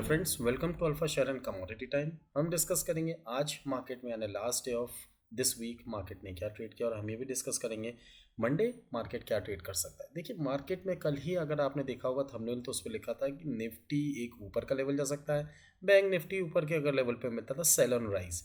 Friends, welcome to alpha share and commodity time. हम discuss करेंगे आज मार्केट में यानी last day of this week market ने क्या ट्रेड किया और हम ये भी डिस्कस करेंगे मंडे मार्केट क्या ट्रेड कर सकता है। देखिए, मार्केट में कल ही अगर आपने देखा होगा थंबनेल तो उस पर लिखा था कि निफ्टी एक ऊपर का लेवल जा सकता है। बैंक निफ्टी ऊपर के अगर लेवल पे मिलता था सेल ऑन राइज।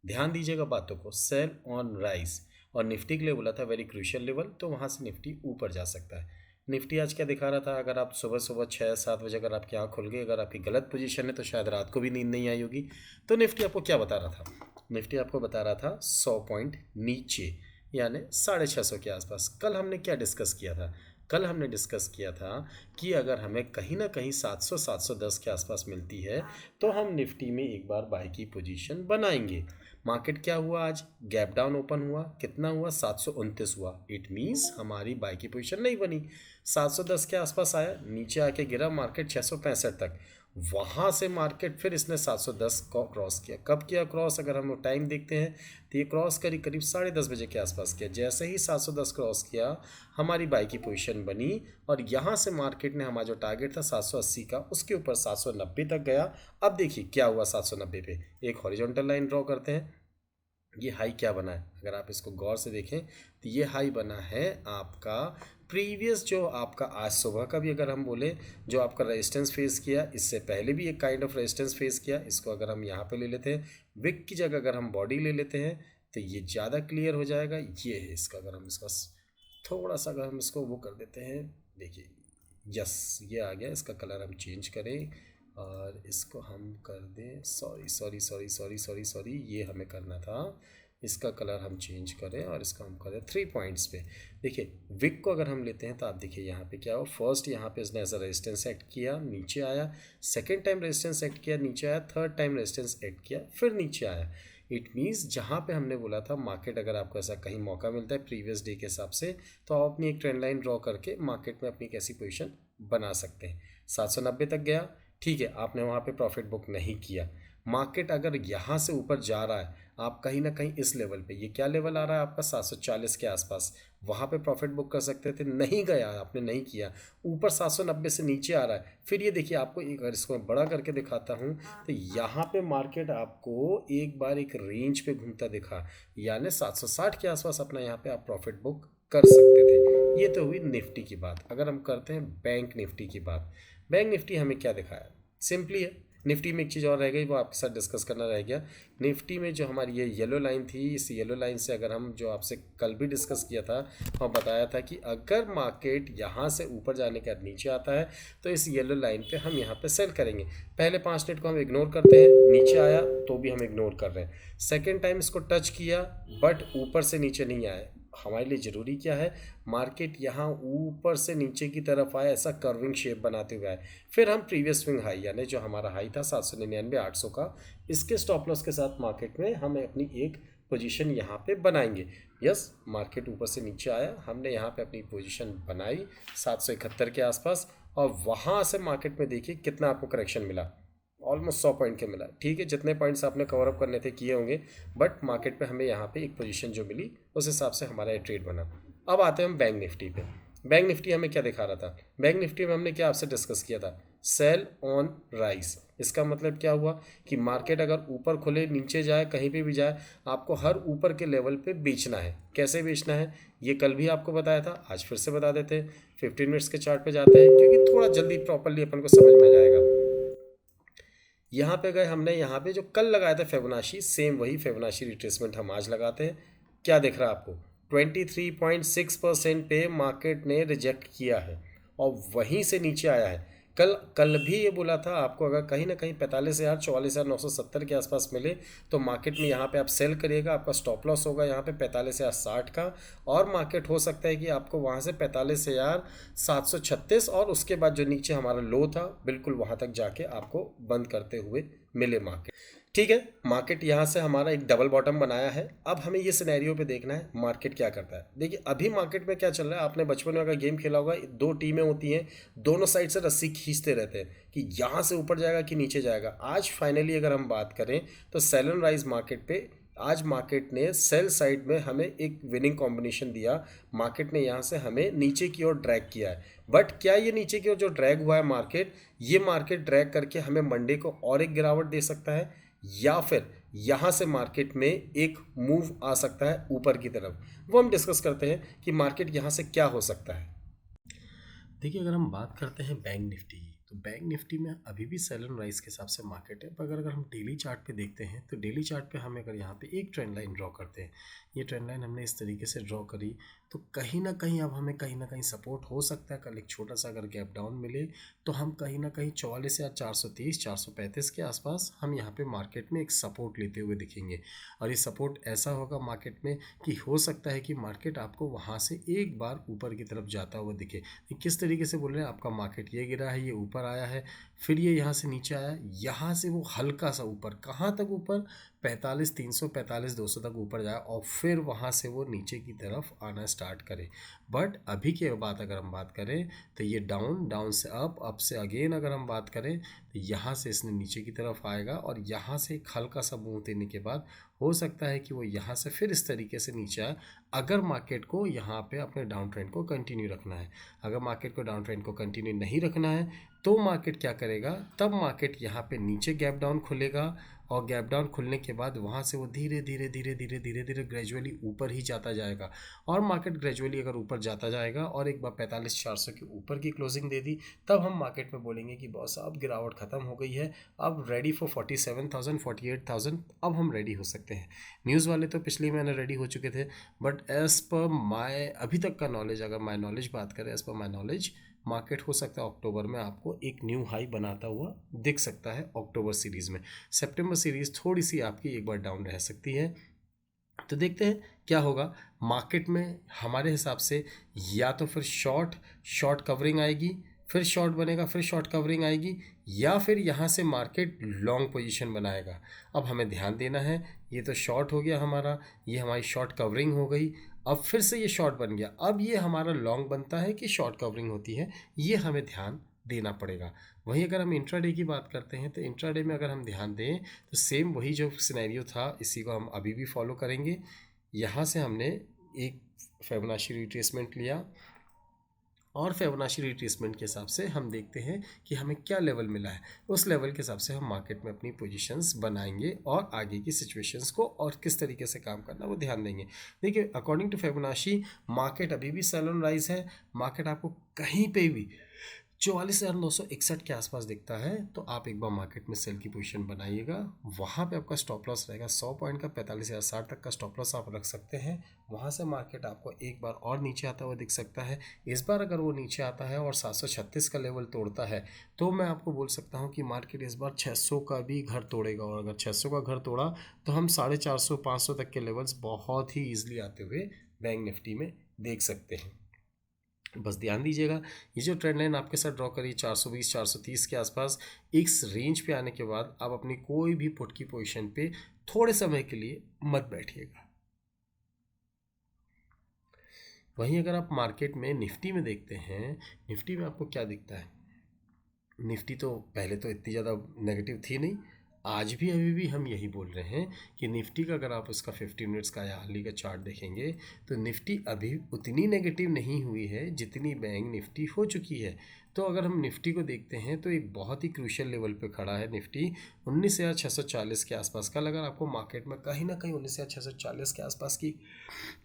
ध्यान दीजिएगा बातों को, सेल ऑन राइज। और निफ्टी के लिए बोला था वेरी क्रूशियल लेवल, तो वहाँ से निफ्टी ऊपर जा सकता है। निफ्टी आज क्या दिखा रहा था, अगर आप सुबह सुबह 6-7 बजे अगर आपकी आँख खुल गई, अगर आपकी गलत पोजीशन है तो शायद रात को भी नींद नहीं आई होगी। तो निफ्टी आपको क्या बता रहा था? निफ्टी आपको बता रहा था 100 पॉइंट नीचे, यानी 650 के आसपास। कल हमने क्या डिस्कस किया था? कल हमने डिस्कस किया था कि अगर हमें कहीं ना कहीं 700-710 के आसपास मिलती है तो हम निफ्टी में एक बार बाय की पोजीशन बनाएंगे। मार्केट क्या हुआ आज? गैप डाउन ओपन हुआ, कितना हुआ? 729 हुआ। इट मीन्स हमारी बाय की पोजीशन नहीं बनी। 710 के आसपास आया, नीचे आके गिरा मार्केट 665 तक। वहाँ से मार्केट फिर इसने 710 को क्रॉस किया। कब किया क्रॉस? अगर हम टाइम देखते हैं तो ये क्रॉस करीब करीब 10:30 बजे के आसपास किया। जैसे ही 710 क्रॉस किया, हमारी बाई की पोजीशन बनी और यहाँ से मार्केट ने हमारा जो टारगेट था 780 का, उसके ऊपर 790 तक गया। अब देखिए क्या हुआ 790 पे। एक हॉरिजॉन्टल लाइन ड्रॉ करते हैं। ये हाई क्या बना है? अगर आप इसको गौर से देखें तो ये हाई बना है आपका प्रीवियस, जो आपका आज सुबह का भी अगर हम बोले जो आपका रेजिस्टेंस फेस किया, इससे पहले भी एक काइंड ऑफ रेजिस्टेंस फेस किया। इसको अगर हम यहाँ पे ले लेते हैं, विक की जगह अगर हम बॉडी ले लेते हैं तो ये ज़्यादा क्लियर हो जाएगा। ये है इसका, अगर हम इसका थोड़ा सा अगर हम इसको वो कर देते हैं, देखिए यस ये आ गया। इसका कलर हम चेंज करें और इसको हम कर दें, sorry sorry sorry sorry sorry sorry, ये हमें करना था। इसका कलर हम चेंज करें और इसका हम करें 3 पॉइंट्स पे। देखिए विक को अगर हम लेते हैं तो आप देखिए यहाँ पे क्या हो। फर्स्ट यहाँ पे इसने ऐसा रेजिस्टेंस एक्ट किया, नीचे आया। सेकेंड टाइम रेजिस्टेंस एक्ट किया, नीचे आया। थर्ड टाइम रेजिस्टेंस एक्ट किया, फिर नीचे आया। इट मीन्स जहाँ पे हमने बोला था मार्केट, अगर आपको ऐसा कहीं मौका मिलता है प्रीवियस डे के हिसाब से, तो आप अपनी एक ट्रेंड लाइन ड्रॉ करके मार्केट में अपनी कैसी पोजीशन बना सकते हैं। 790 तक गया, ठीक है, आपने वहाँ पे प्रॉफिट बुक नहीं किया। मार्केट अगर यहाँ से ऊपर जा रहा है, आप कहीं ना कहीं इस लेवल पे, ये क्या लेवल आ रहा है आपका 740 के आसपास, वहाँ पे प्रॉफिट बुक कर सकते थे। नहीं गया, आपने नहीं किया। ऊपर 790 से नीचे आ रहा है। फिर ये देखिए, आपको एक, अगर इसको मैं बड़ा करके दिखाता हूँ तो यहाँ पे मार्केट आपको एक बार एक रेंज पे घूमता दिखा, यानी 760 के आसपास अपना यहाँ पे आप प्रॉफिट बुक कर सकते थे। ये तो हुई निफ्टी की बात। अगर हम करते हैं बैंक निफ्टी की बात, बैंक निफ्टी हमें क्या दिखाया? सिंपली है, निफ्टी में एक चीज़ और रह गई, वो आपके साथ डिस्कस करना रह गया। निफ्टी में जो हमारी ये येलो लाइन थी, इस येलो लाइन से अगर हम, जो आपसे कल भी डिस्कस किया था और बताया था कि अगर मार्केट यहाँ से ऊपर जाने के बाद नीचे आता है तो इस येलो लाइन पे हम यहाँ पे सेल करेंगे। पहले 5 मिनट को हम इग्नोर करते हैं, नीचे आया तो भी हम इग्नोर कर रहे हैं। सेकेंड टाइम इसको टच किया बट ऊपर से नीचे नहीं आया। हमारे लिए ज़रूरी क्या है? मार्केट यहाँ ऊपर से नीचे की तरफ आए, ऐसा कर्विंग शेप बनाते हुए आए। फिर हम प्रीवियस स्विंग हाई, यानी जो हमारा हाई था 799 800 का, इसके स्टॉप लॉस के साथ मार्केट में हमें अपनी एक पोजीशन यहाँ पे बनाएंगे। यस, मार्केट ऊपर से नीचे आया, हमने यहाँ पे अपनी पोजीशन बनाई 771 के आसपास, और वहाँ से मार्केट में देखिए कितना आपको करेक्शन मिला। ऑलमोस्ट 100 पॉइंट के मिला। ठीक है, जितने पॉइंट्स आपने कवर अप करने थे किए होंगे, बट मार्केट पे हमें यहाँ पे एक पोजीशन जो मिली उस हिसाब से हमारा ये ट्रेड बना। अब आते हैं हम बैंक निफ्टी पे। बैंक निफ्टी हमें क्या दिखा रहा था? बैंक निफ्टी में हमने क्या आपसे डिस्कस किया था? Sell on rise. इसका मतलब क्या हुआ कि मार्केट अगर ऊपर खुले, नीचे जाए, कहीं पे भी जाए, आपको हर ऊपर के लेवल पे बेचना है। कैसे बेचना है ये कल भी आपको बताया था, आज फिर से बता देते हैं। 15 मिनट्स के चार्ट पे जाते हैं, क्योंकि थोड़ा जल्दी प्रॉपरली अपन को समझ में आ जाएगा। यहाँ पे गए हमने, यहाँ पे जो कल लगाया था फिबोनाची, सेम वही फिबोनाची रिट्रेसमेंट हम आज लगाते हैं। क्या दिख रहा है आपको? 23.6% पे मार्केट ने रिजेक्ट किया है और वहीं से नीचे आया है। कल कल भी ये बोला था आपको, अगर कहीं ना कहीं 45,000 44,970 के आसपास मिले तो मार्केट में यहाँ पे आप सेल करिएगा। आपका स्टॉप लॉस होगा यहाँ पे 45,060 का, और मार्केट हो सकता है कि आपको वहाँ से 45,736 और उसके बाद जो नीचे हमारा लो था बिल्कुल वहाँ तक जाके आपको बंद करते हुए मिले मार्केट। ठीक है, मार्केट यहाँ से हमारा एक डबल बॉटम बनाया है। अब हमें ये सिनेरियो पे देखना है मार्केट क्या करता है। देखिए अभी मार्केट में क्या चल रहा है, आपने बचपन में अगर गेम खेला होगा, 2 टीमें होती हैं, दोनों साइड से रस्सी खींचते रहते हैं कि यहाँ से ऊपर जाएगा कि नीचे जाएगा। आज फाइनली अगर हम बात करें तो सेल एंड राइज मार्केट पे आज मार्केट ने सेल साइड में हमें एक विनिंग कॉम्बिनेशन दिया, मार्केट ने यहाँ से हमें नीचे की ओर ड्रैग किया है। बट क्या ये नीचे की ओर जो ड्रैग हुआ है मार्केट, ये मार्केट ड्रैग करके हमें मंडे को और एक गिरावट दे सकता है, या फिर यहाँ से मार्केट में एक मूव आ सकता है ऊपर की तरफ? वो हम डिस्कस करते हैं कि मार्केट यहाँ से क्या हो सकता है। देखिए, अगर हम बात करते हैं बैंक निफ्टी की, तो बैंक निफ्टी में अभी भी सेल एंड राइज के हिसाब से मार्केट है। पर अगर हम डेली चार्ट पे देखते हैं तो डेली चार्ट पे हमें अगर यहाँ पे एक ट्रेंड लाइन ड्रॉ करते हैं, ये ट्रेंड लाइन हमने इस तरीके से ड्रॉ करी, तो कहीं ना कहीं अब हमें कहीं ना कहीं सपोर्ट हो सकता है। कल एक छोटा सा अगर गैप डाउन मिले तो हम कहीं ना कहीं 44 या 430 435 के आसपास हम यहाँ पे मार्केट में एक सपोर्ट लेते हुए दिखेंगे। और ये सपोर्ट ऐसा होगा मार्केट में कि हो सकता है कि मार्केट आपको वहाँ से एक बार ऊपर की तरफ जाता हुआ दिखे। किस तरीके से बोल रहे हैं, आपका मार्केट ये गिरा है, ये ऊपर आया है, फिर ये यहाँ से नीचे आया, यहाँ से वो हल्का सा ऊपर, कहाँ तक ऊपर, 45 300 45 200 तक ऊपर जाए और फिर वहाँ से वो नीचे की तरफ आना स्टार्ट करे। बट अभी के बात अगर हम बात करें तो ये डाउन, डाउन से अप से अगेन अगर हम बात करें तो यहाँ से इसने नीचे की तरफ आएगा और यहाँ से एक हल्का सा मूव देने के बाद हो सकता है कि वो यहाँ से फिर इस तरीके से नीचे आए, अगर मार्केट को यहाँ पे अपने डाउन ट्रेंड को कंटिन्यू रखना है। अगर मार्केट को डाउन ट्रेंड को कंटिन्यू नहीं रखना है तो मार्केट क्या करेगा, तब मार्केट यहाँ पे नीचे गैप डाउन खुलेगा और गैप डाउन खुलने के बाद वहाँ से वो धीरे धीरे धीरे धीरे धीरे धीरे ग्रेजुअली ऊपर ही जाता जाएगा। और मार्केट ग्रेजुअली अगर ऊपर जाता जाएगा और एक बार 45 400 के ऊपर की क्लोजिंग दे दी, तब हम मार्केट में बोलेंगे कि बॉस अब गिरावट खत्म हो गई है, अब रेडी फॉर 47,000 48,000, अब हम रेडी हो सकते हैं। न्यूज़ वाले तो पिछले महीने रेडी हो चुके थे, बट एज़ पर माई अभी तक का नॉलेज, अगर माई नॉलेज बात करें, as per my knowledge, market हो सकता है अक्टूबर में आपको एक न्यू हाई बनाता हुआ दिख सकता है अक्टूबर सीरीज़ में। सितंबर सीरीज़ थोड़ी सी आपकी एक बार डाउन रह सकती है। तो देखते हैं क्या होगा मार्केट में। हमारे हिसाब से या तो फिर शॉर्ट कवरिंग आएगी, फिर शॉर्ट बनेगा, फिर शॉर्ट कवरिंग आएगी, या फिर यहाँ से मार्केट लॉन्ग पोजीशन बनाएगा। अब हमें ध्यान देना है, ये तो शॉर्ट हो गया हमारा, ये हमारी शॉर्ट कवरिंग हो गई, अब फिर से ये शॉर्ट बन गया, अब ये हमारा लॉन्ग बनता है कि शॉर्ट कवरिंग होती है, ये हमें ध्यान देना पड़ेगा। वहीं अगर हम इंट्राडे की बात करते हैं तो इंट्राडे में अगर हम ध्यान दें तो सेम वही जो सिनेरियो था, इसी को हम अभी भी फॉलो करेंगे। यहाँ से हमने एक फिबोनाची रिट्रेसमेंट लिया और फिबोनाची रिट्रेसमेंट के हिसाब से हम देखते हैं कि हमें क्या लेवल मिला है, उस लेवल के हिसाब से हम मार्केट में अपनी पोजीशंस बनाएंगे और आगे की सिचुएशंस को और किस तरीके से काम करना वो ध्यान देंगे। देखिए, अकॉर्डिंग टू फिबोनाची मार्केट अभी भी सेल ऑन राइज है। मार्केट आपको कहीं पे भी 44,961 के आसपास दिखता है तो आप एक बार मार्केट में सेल की पोजीशन बनाइएगा। वहाँ पे आपका स्टॉप लॉस रहेगा 100 पॉइंट का, 45,060 तक का स्टॉप लॉस आप रख सकते हैं। वहाँ से मार्केट आपको एक बार और नीचे आता हुआ दिख सकता है। इस बार अगर वो नीचे आता है और 736 का लेवल तोड़ता है तो मैं आपको बोल सकता हूँ कि मार्केट इस बार 600 का भी घर तोड़ेगा। और अगर 600 का घर तोड़ा तो हम 450 500 तक के लेवल्स बहुत ही ईजिली आते हुए बैंक निफ्टी में देख सकते हैं। बस ध्यान दीजिएगा, ये जो ट्रेंड लाइन आपके साथ ड्रॉ करी 420 430 के आसपास, इस रेंज पे आने के बाद आप अपनी कोई भी पुट की पोजीशन पे थोड़े समय के लिए मत बैठिएगा। वहीं अगर आप मार्केट में निफ्टी में देखते हैं, निफ्टी में आपको क्या दिखता है, निफ्टी तो पहले तो इतनी ज़्यादा नेगेटिव थी नहीं, आज भी अभी भी हम यही बोल रहे हैं कि निफ्टी का अगर आप उसका 15 मिनट्स का या हार्ली का चार्ट देखेंगे तो निफ्टी अभी उतनी नेगेटिव नहीं हुई है जितनी बैंक निफ्टी हो चुकी है। तो अगर हम निफ्टी को देखते हैं तो एक बहुत ही क्रूशियल लेवल पे खड़ा है निफ्टी, 19,640 के आसपास का। अगर आपको मार्केट में कहीं ना कहीं 19,640 के आसपास की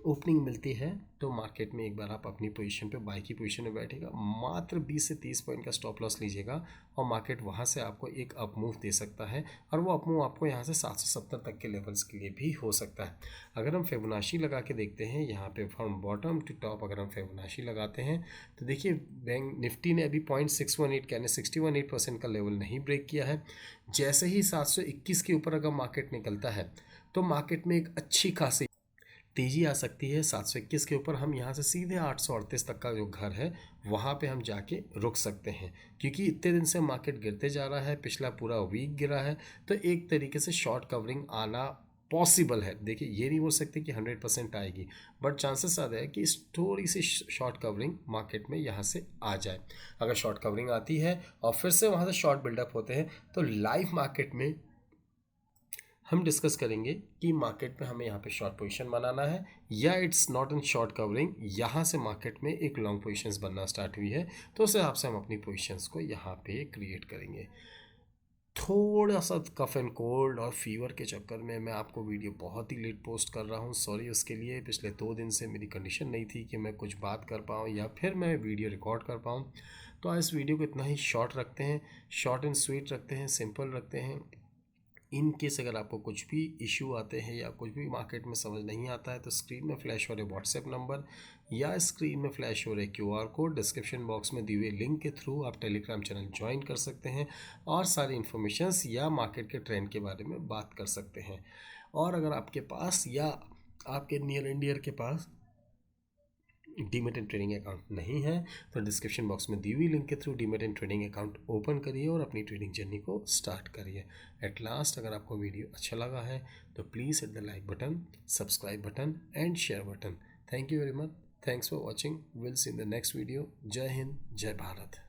ओपनिंग मिलती है तो मार्केट में एक बार आप अपनी पोजीशन पे बाई की पोजीशन में बैठेगा, मात्र 20 से 30 पॉइंट का स्टॉप लॉस लीजिएगा और मार्केट वहाँ से आपको एक अप मूव दे सकता है। और वो अप मूव आपको यहाँ से 770 तक के लेवल्स के लिए भी हो सकता है। अगर हम फिबोनाची लगा के देखते हैं यहाँ पे फ्रॉम बॉटम टू टॉप, अगर हम फिबोनाची लगाते हैं तो देखिए बैंक निफ्टी ने अभी 0.618 यानी 61.8% का लेवल नहीं ब्रेक किया है। जैसे ही 721 के ऊपर अगर मार्केट निकलता है तो मार्केट में एक अच्छी खासी तेज़ी आ सकती है। 721 के ऊपर हम यहाँ से सीधे 838 तक का जो घर है वहाँ पे हम जाके रुक सकते हैं, क्योंकि इतने दिन से मार्केट गिरते जा रहा है, पिछला पूरा वीक गिरा है, तो एक तरीके से शॉर्ट कवरिंग आना पॉसिबल है। देखिए, ये नहीं बोल सकते कि 100% आएगी, बट चांसेस ज़्यादा है कि थोड़ी सी शॉर्ट कवरिंग मार्केट में यहाँ से आ जाए। अगर शॉर्ट कवरिंग आती है और फिर से वहाँ से शॉर्ट बिल्डअप होते हैं तो लाइव मार्केट में हम डिस्कस करेंगे कि मार्केट में हमें यहाँ पे शॉर्ट पोजीशन बनाना है या it's not in short covering, यहाँ से मार्केट में एक लॉन्ग पोजीशंस बनना स्टार्ट हुई है, तो उस हिसाब से हम अपनी पोजीशंस को यहाँ पे क्रिएट करेंगे। थोड़ा सा कफ एंड कोल्ड और फीवर के चक्कर में मैं आपको वीडियो बहुत ही लेट पोस्ट कर रहा हूँ, सॉरी उसके लिए। पिछले 2 दिन से मेरी कंडीशन नहीं थी कि मैं कुछ बात कर पाऊँ या फिर मैं वीडियो रिकॉर्ड कर पाऊँ, तो आज इस वीडियो को इतना ही शॉर्ट रखते हैं, शॉर्ट एंड स्वीट रखते हैं, सिंपल रखते हैं। इन केस अगर आपको कुछ भी इशू आते हैं या कुछ भी मार्केट में समझ नहीं आता है, तो स्क्रीन में फ्लैश हो रहे व्हाट्सएप नंबर या स्क्रीन में फ्लैश हो रहे QR कोड, डिस्क्रिप्शन बॉक्स में दिए हुए लिंक के थ्रू आप टेलीग्राम चैनल ज्वाइन कर सकते हैं और सारी इन्फॉर्मेशंस या मार्केट के ट्रेंड के बारे में बात कर सकते हैं। और अगर आपके पास या आपके नियर एंड डियर के पास डीमेट एंड ट्रेडिंग अकाउंट नहीं है, तो डिस्क्रिप्शन बॉक्स में दी हुई लिंक के through demat and trading account open करिए और अपनी ट्रेडिंग जर्नी को स्टार्ट करिए। एट लास्ट, अगर आपको वीडियो अच्छा लगा है तो please hit the like button, subscribe button and share button. Thank you very much, thanks for watching, will see in the next video. जय हिंद, जय भारत।